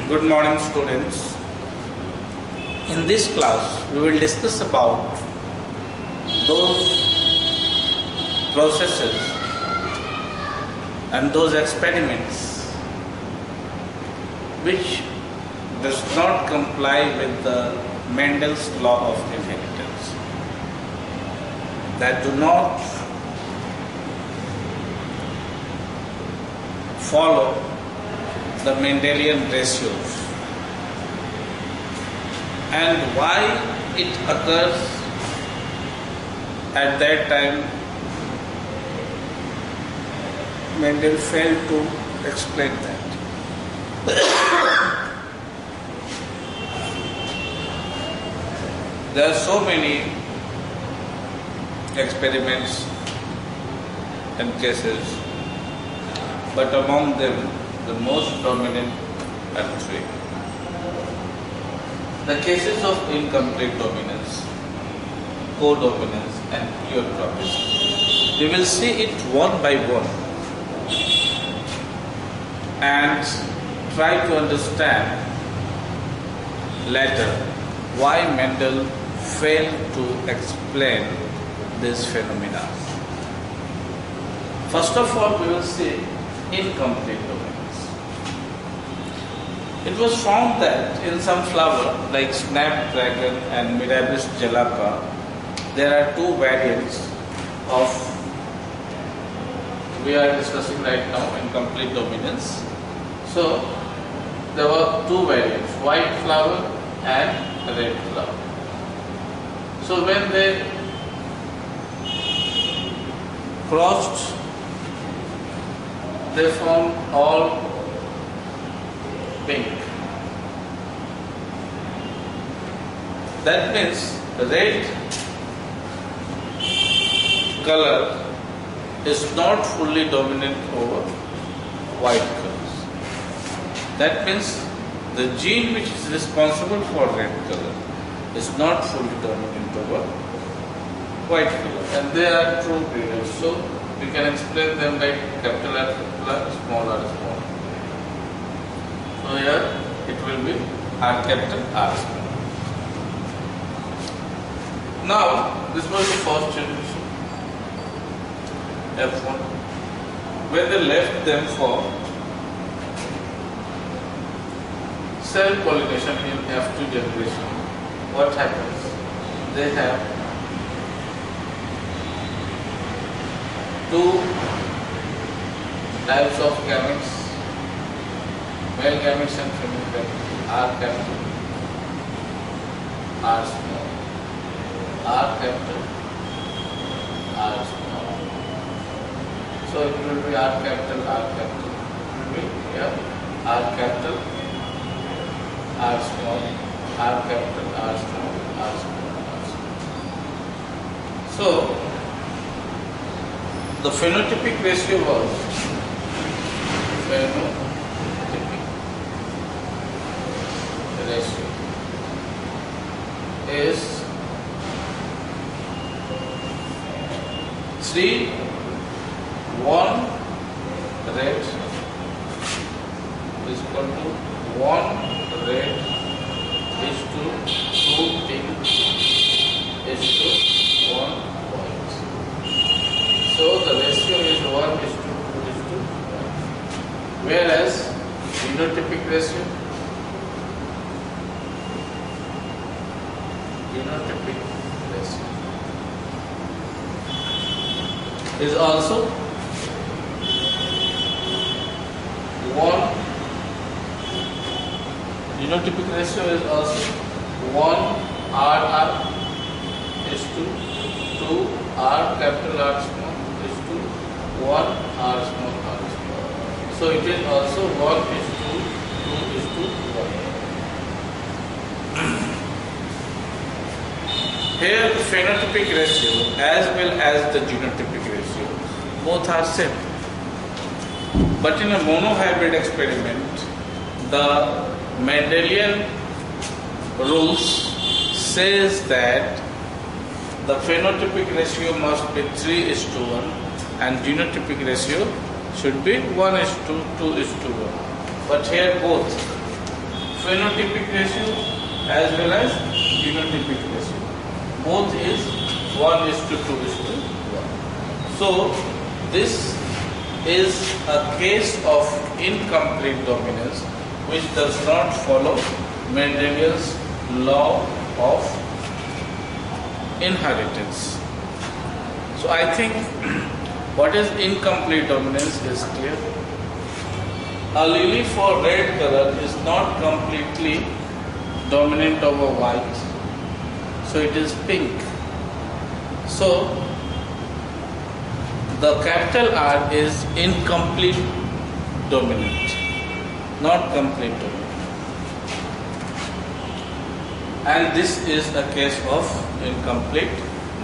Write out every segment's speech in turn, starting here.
Good morning, students. In this class, we will discuss about those processes and those experiments which does not comply with the Mendel's law of inheritance, that do not follow the Mendelian ratios, and why it occurs at that time. Mendel failed to explain that. There are so many experiments and cases, but among them the most dominant are three. The cases of incomplete dominance, codominance and pure tropism. We will see it one by one and try to understand later why Mendel failed to explain this phenomena. First of all, we will see incomplete dominance. It was found that in some flower like snapdragon and Mirabilis jalapa, there are two variants of, we are discussing right now, incomplete dominance. So there were two variants, white flower and red flower. So when they crossed, they found all pink. That means the red color is not fully dominant over white colors. That means the gene which is responsible for red color is not fully dominant over white color, and they are true breeders. So we can explain them by capital R, small r, small. So here it will be R capital, R small. Now this was the first generation, F1. When they left them for cell pollination in F2 generation, what happens? They have two types of gametes, male gametes and female gametes, R capital, R small, R capital, R small. So it will be R capital, R capital. It will be here R capital, R small, R capital, R small, R small, R small. So the phenotypic ratio was is 3, 1 red is equal to 1 red is to 2 pink is to 1 white. So the ratio is 1 is to 2 is to 1. Whereas genotypic ratio is also 1. Genotypic ratio is also 1 RR is to 2 R capital R small is to 1 R small R small. So it is also 1 is to 2 is to 1. Here the phenotypic ratio as well as the genotypic ratio both are same. But in a monohybrid experiment, the Mendelian rules says that the phenotypic ratio must be 3:1 and genotypic ratio should be 1:2, 2:1. But here both phenotypic ratio as well as genotypic ratio. Both is 1:2:1. So this is a case of incomplete dominance which does not follow Mendelian's law of inheritance. So I think what is incomplete dominance is clear. A lily for red color is not completely dominant over white, so it is pink. So the capital R is incomplete dominant, not complete dominant. And this is a case of incomplete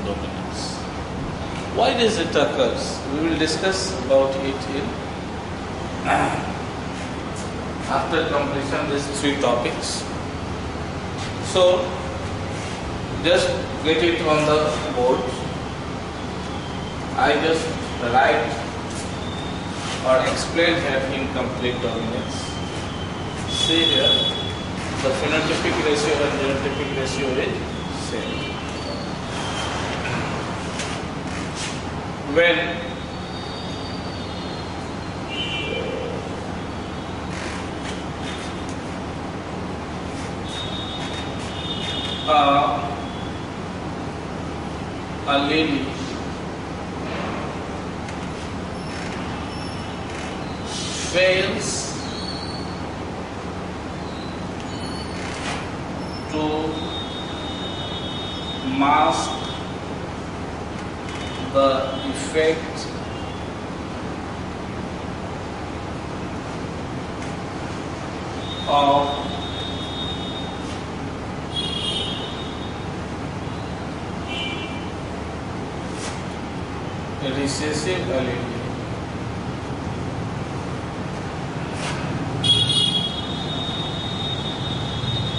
dominance. Why does it occur? We will discuss about it in after completion these 3 topics. So just get it on the board. I just write or explain here incomplete dominance. See here, the phenotypic ratio and genotypic ratio is same. When a lady fails to mask the effect of recessive allele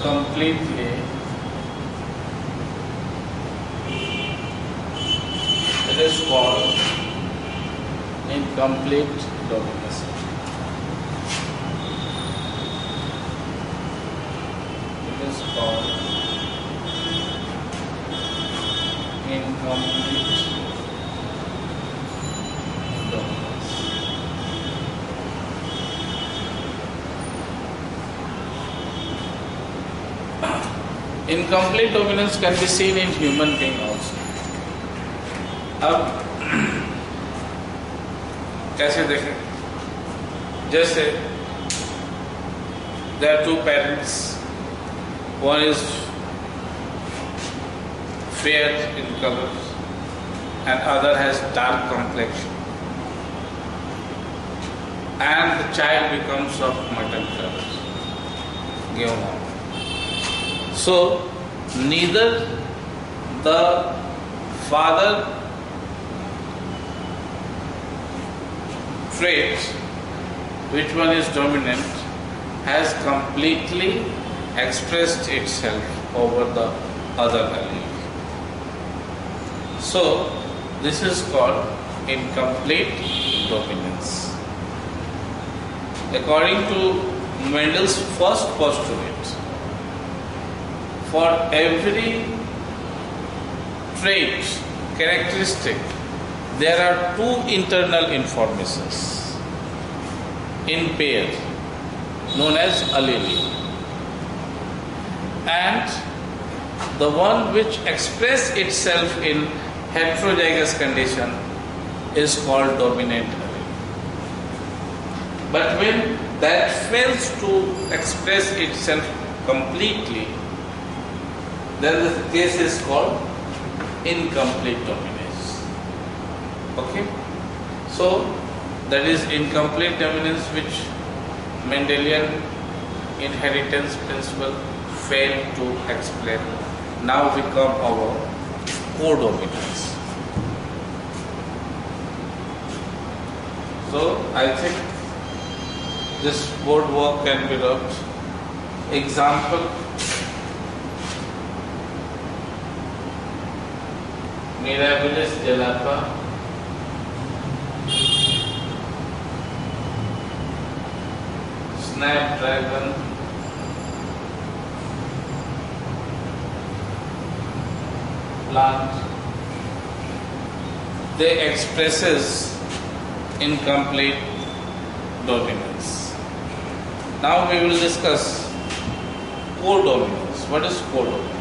completely, it is called incomplete dominance. It is called incomplete dominance. Incomplete dominance can be seen in human being also. अब कैसे देखें? जैसे there are 2 parents. One is fair in color and other has dark complexion, and the child becomes of mutton color. गेहूं. So neither the father trait, which one is dominant, has completely expressed itself over the other allele. So this is called incomplete dominance. According to Mendel's first postulate, for every trait, characteristic, there are 2 internal informations in pair known as allele, and the one which express itself in heterozygous condition is called dominant allele. But when that fails to express itself completely, then the case is called incomplete dominance. Okay? So that is incomplete dominance which Mendelian inheritance principle failed to explain. Now we come our codominance. So I think this board work can be rubbed. Example: Mirabilis gelapa, snapdragon, plant, they expresses incomplete dominance. Now we will discuss codominance. What is codominance?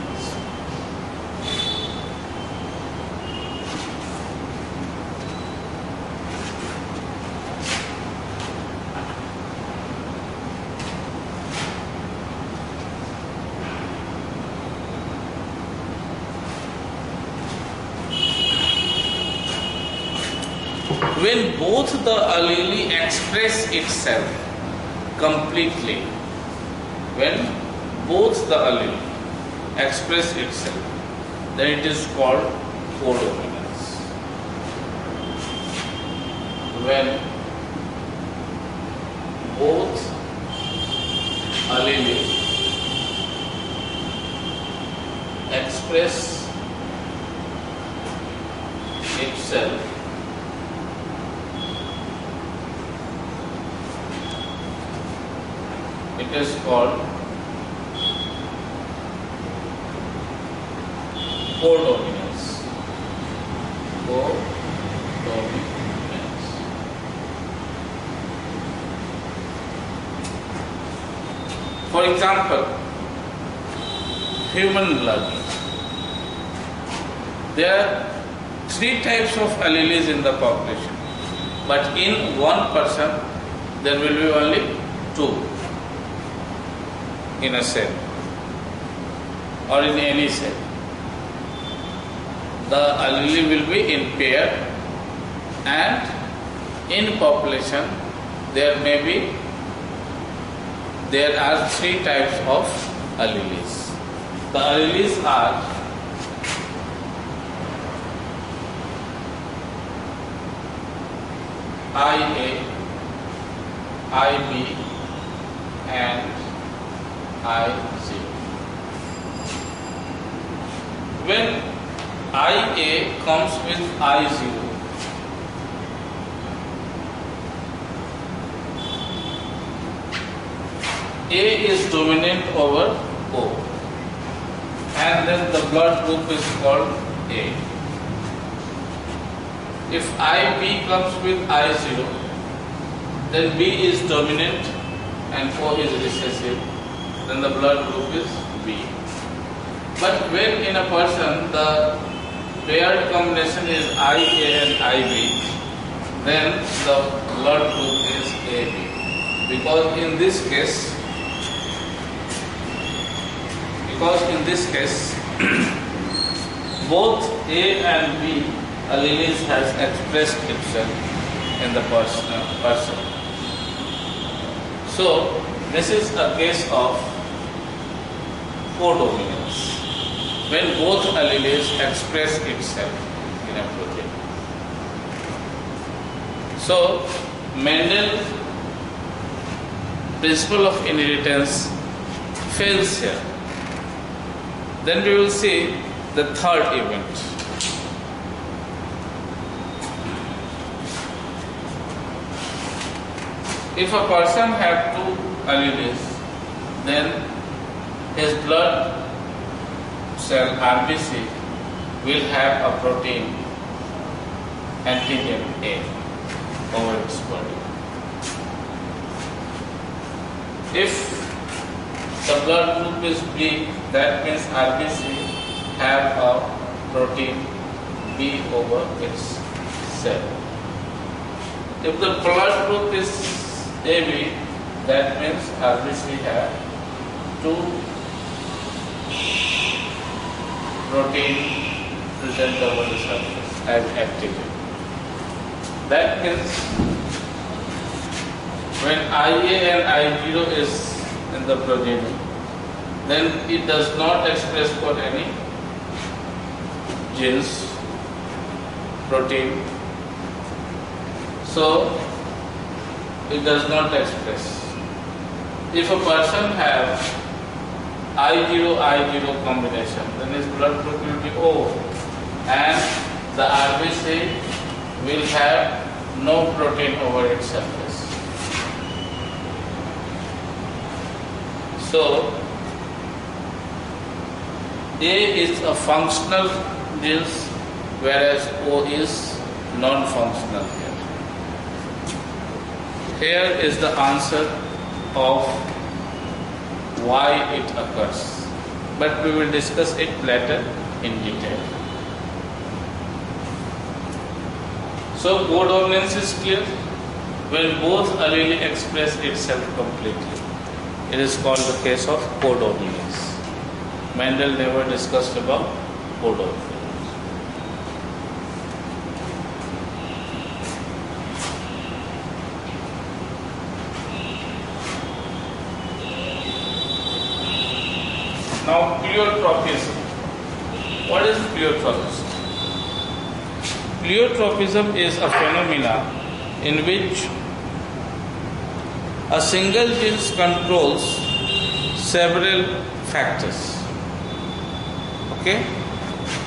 When both the allele express itself completely, when both the allele express itself, then it is called codominance. When both allele express itself it is called codominance. Codominance. For example, human blood. There are 3 types of alleles in the population, but in one person there will be only 2. In a cell or in any cell, the allele will be in pair, and in population there are 3 types of alleles. The alleles are IA, IB and I0. When IA comes with I0, A is dominant over O, and then the blood group is called A. If IB comes with I0, then B is dominant and O is recessive, then the blood group is B. But when in a person the paired combination is IA and IB, then the blood group is AB. Because in this case, both A and B alleles has expressed itself in the person. So this is a case of codominance, when both alleles express itself in a protein. So Mendel's principle of inheritance fails here. Then we will see the third event. If a person have 2 alleles, then his blood cell RBC will have a protein antigen A over its body. If the blood group is B, that means RBC have a protein B over its cell. If the blood group is AB, that means RBC have 2 protein present over the surface as activin. That means when IA and I0 is in the progeny, then it does not express for any genes, protein. So it does not express. If a person have I0 combination, then his blood group will be O, and the RBC will have no protein over its surface. So A is a functional genes, whereas O is non-functional here. Here is the answer of why it occurs, but we will discuss it later in detail. So codominance is clear when both allele express itself completely. It is called the case of codominance. Mendel never discussed about codominance. Now pleiotropism. What is pleiotropism? Pleiotropism is a phenomena in which a single gene controls several factors. Okay?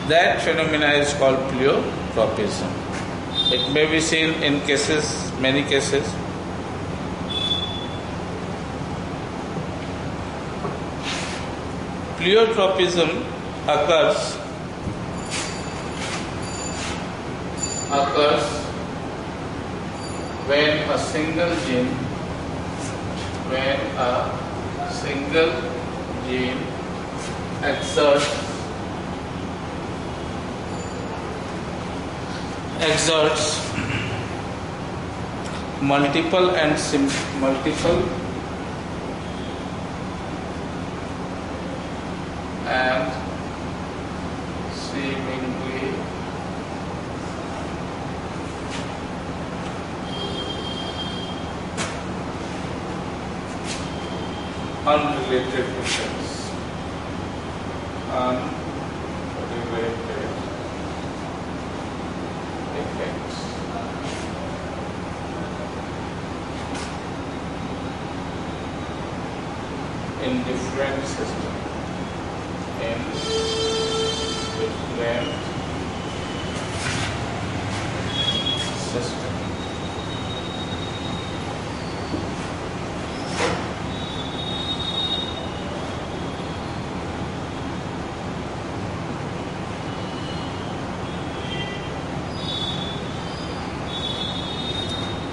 That phenomena is called pleiotropism. It may be seen in cases, many cases. Pleiotropism occurs when a single gene exerts multiple and seemingly unrelated effects. In different systems.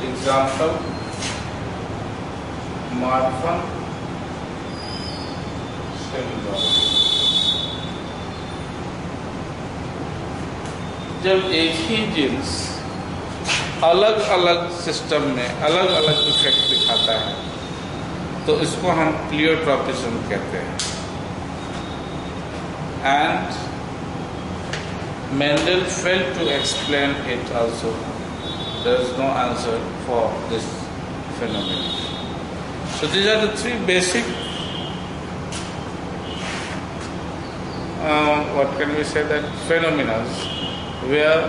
Example, Marfan syndrome. जब एक ही jeans अलग अलग system में अलग अलग effect दिखाता है तो इसको हम प्लियोट्रोपिज्म कहते हैं. And Mendel failed to explain it also. There is no answer for this phenomenon. So these are the three basic, what can we say, that phenomena where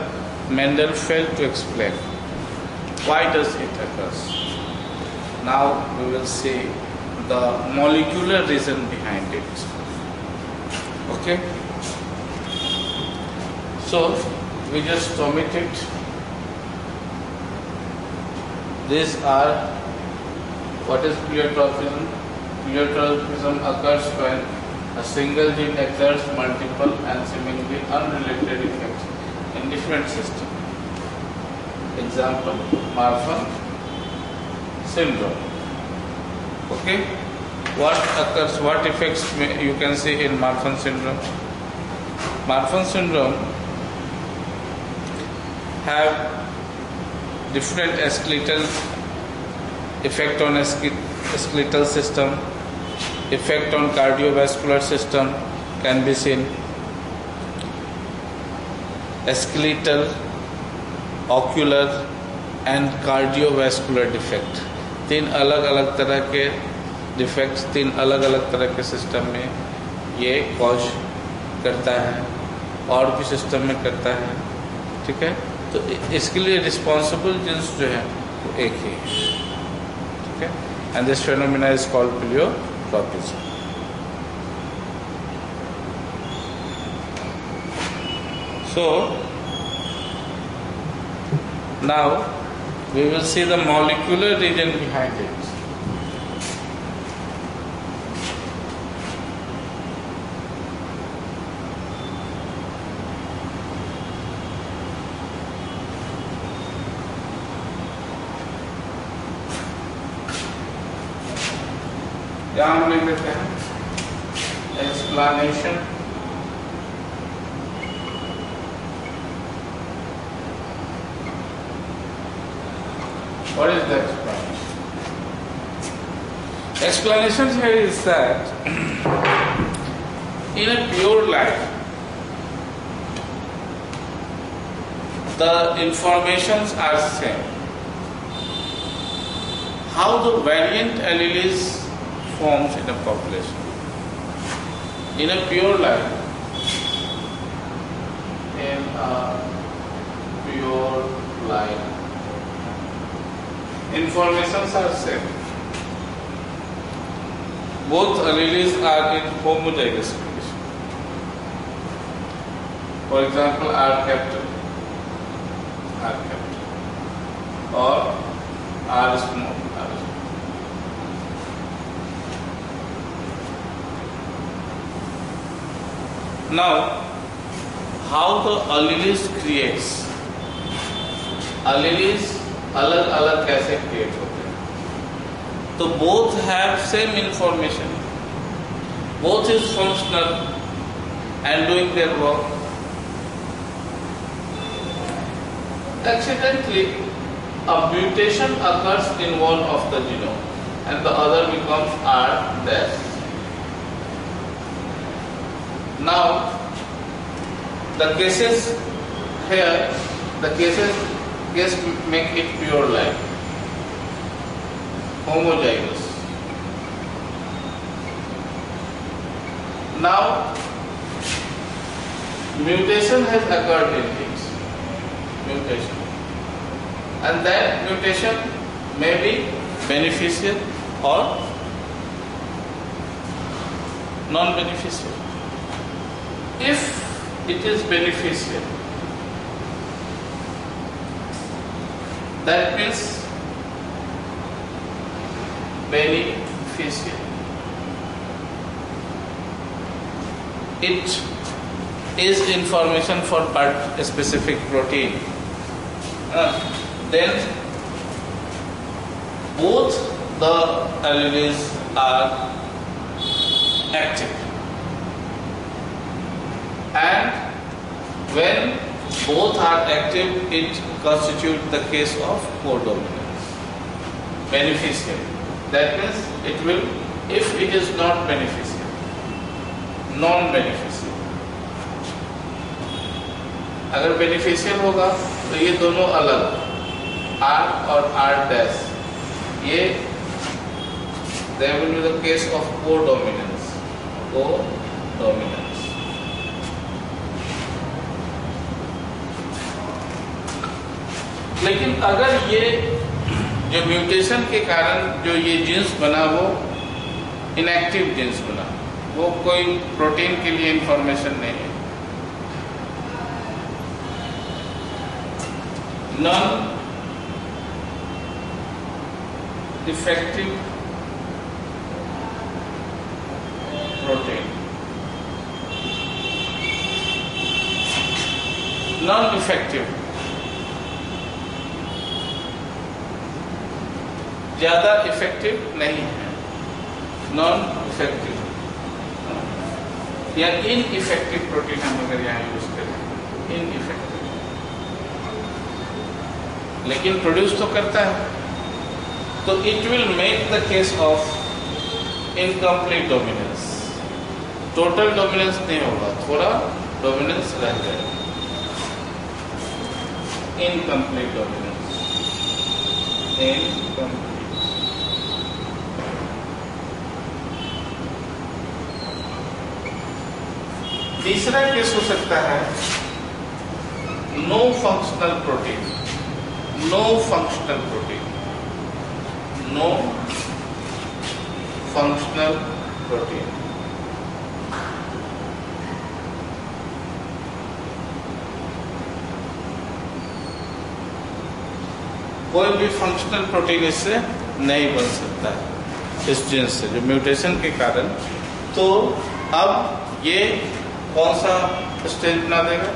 Mendel failed to explain. Why does it occur? Now we will see the molecular reason behind it. Okay? So we just omit it. These are, what is pleiotropism? Pleiotropism occurs when a single gene exerts multiple and seemingly unrelated effects in different systems. Example, Marfan syndrome. Okay? What occurs, what effects you can see in Marfan syndrome? Marfan syndrome have different skeletal effect on skeletal system, effect on cardiovascular system can be seen. Skeletal, ocular and cardiovascular defect, तीन अलग अलग तरह के defects तीन अलग अलग तरह के सिस्टम में ये कॉज करता है और भी सिस्टम में करता है. ठीक है, तो इसके लिए रिस्पॉन्सिबल जीन्स जो है वो एक ही है. ठीक है, and this phenomena is called pleiotropism. So now we will see the molecular region behind it. यहाँ हम लिख देते हैं explanation what is the explanation? Explanation here is that in a pure light the informations are same. How the variant alleles forms in a population. In a pure light, informations are same. Both alleles are in homozygous condition. For example, R capital or R small. Now, how the alleles creates? Alleles अलग अलग कैसे create होते हैं? तो both have same information, both is functional and doing their work. Accidentally, a mutation occurs in one of the genome and the other becomes R dash. Now, the cases here, case make it pure life, homozygous. Now, mutation has occurred in it, and that mutation may be beneficial or non-beneficial. If it is beneficial, that means beneficial. It is information for a specific protein. Then both the alleles are active. And when both are active, it constitutes the case of codominance. Beneficial. That means it will, if it is not beneficial, non-beneficial. अगर beneficial होगा तो ये दोनों अलग, R और R dash, ये there will be the case of codominance. लेकिन अगर ये जो म्यूटेशन के कारण जो ये जीन्स बना वो इनएक्टिव जीन्स बना, वो कोई प्रोटीन के लिए इंफॉर्मेशन नहीं है, non effective protein, non effective ज्यादा इफेक्टिव नहीं है, नॉन इफेक्टिव या इनइफेक्टिव प्रोटीन हम अगर यहाँ यूज करें, इनइफेक्टिव, लेकिन प्रोड्यूस तो करता है, तो it will make the case of incomplete dominance. Total dominance नहीं होगा, थोड़ा डोमिनेंस रह जाएगा, इनकम्प्लीट डोमिनेंस, इनकम्प्लीट. तीसरा केस हो सकता है no functional protein, no functional protein, no functional protein. कोई भी फंक्शनल प्रोटीन इससे नहीं बन सकता है, इस जीन से, जो म्यूटेशन के कारण. तो अब ये कौन सा स्टेज बना देगा?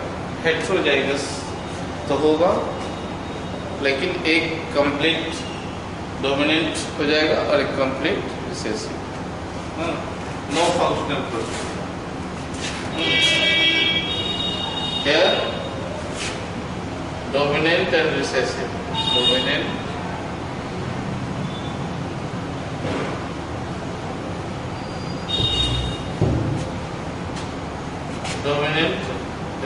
हेटेरोजाइगस तो होगा, लेकिन एक कंप्लीट डोमिनेंट हो जाएगा और एक complete recessive. No functional protein. Here, dominant and recessive. Dominant,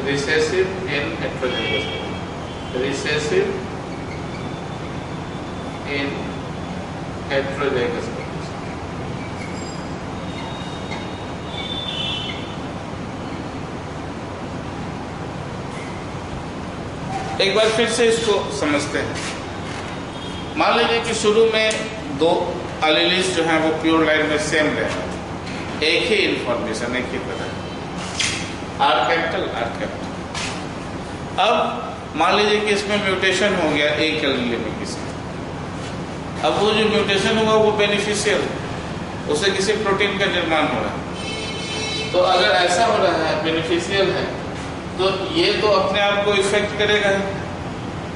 recessive in heterozygous. Recessive in heterozygous. एक बार फिर से इसको समझते हैं। मान लीजिए कि शुरू में दो एलील्स जो हैं वो प्योर लाइन में सेम रहे, एक ही इंफॉर्मेशन, एक ही तरह, आर कैपिटल। अब मान लीजिए कि इसमें म्यूटेशन हो गया एक एलील में किसी, अब वो जो म्यूटेशन हुआ वो बेनिफिशियल, उससे किसी प्रोटीन का निर्माण हो रहा है। तो अगर ऐसा हो रहा है, बेनिफिशियल है, तो ये तो अपने आप को इफेक्ट करेगा।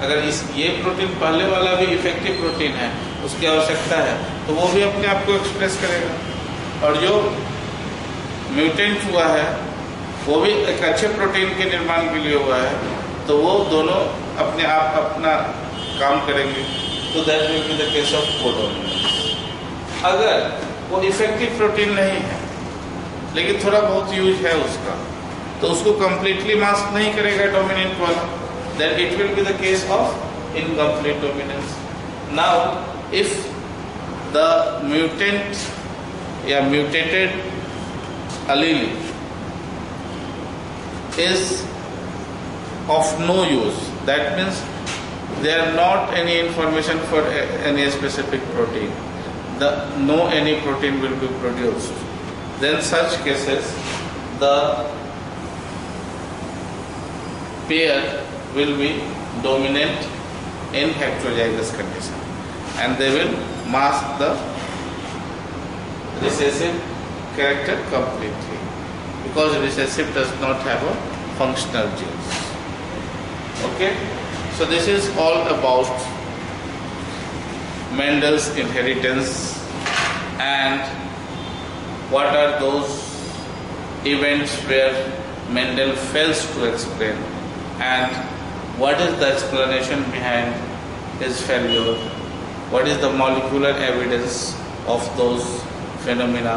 अगर ये प्रोटीन पहले वाला भी इफेक्टिव प्रोटीन है, उसकी आवश्यकता है, तो वो भी अपने आप को एक्सप्रेस करेगा। और जो म्यूटेंट हुआ है वो भी एक अच्छे प्रोटीन के निर्माण के लिए हुआ है, तो वो दोनों अपने आप अपना काम करेंगे। तो that will be the case of codominance. अगर वो इफेक्टिव प्रोटीन नहीं है लेकिन थोड़ा बहुत यूज है उसका, तो उसको कंप्लीटली मास्क नहीं करेगा डोमिनेंट वाला, then it will be the case of incomplete dominance. Now, if the mutant या mutated allele is of no use, that means there are not any information for any specific protein, no any protein will be produced, then such cases the pair will be dominant in heterozygous condition, and they will mask the recessive character completely, because recessive does not have a functional genes. Okay, so this is all about Mendel's inheritance and what are those events where Mendel fails to explain, and what is the explanation behind his failure, what is the molecular evidence of those phenomena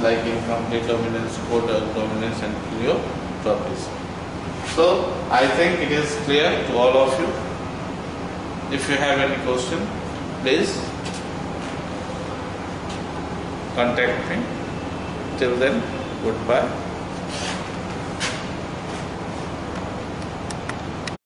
like incomplete dominance, codominance and pleiotropism. So I think it is clear to all of you. If you have any question, please contact me. Till then, goodbye.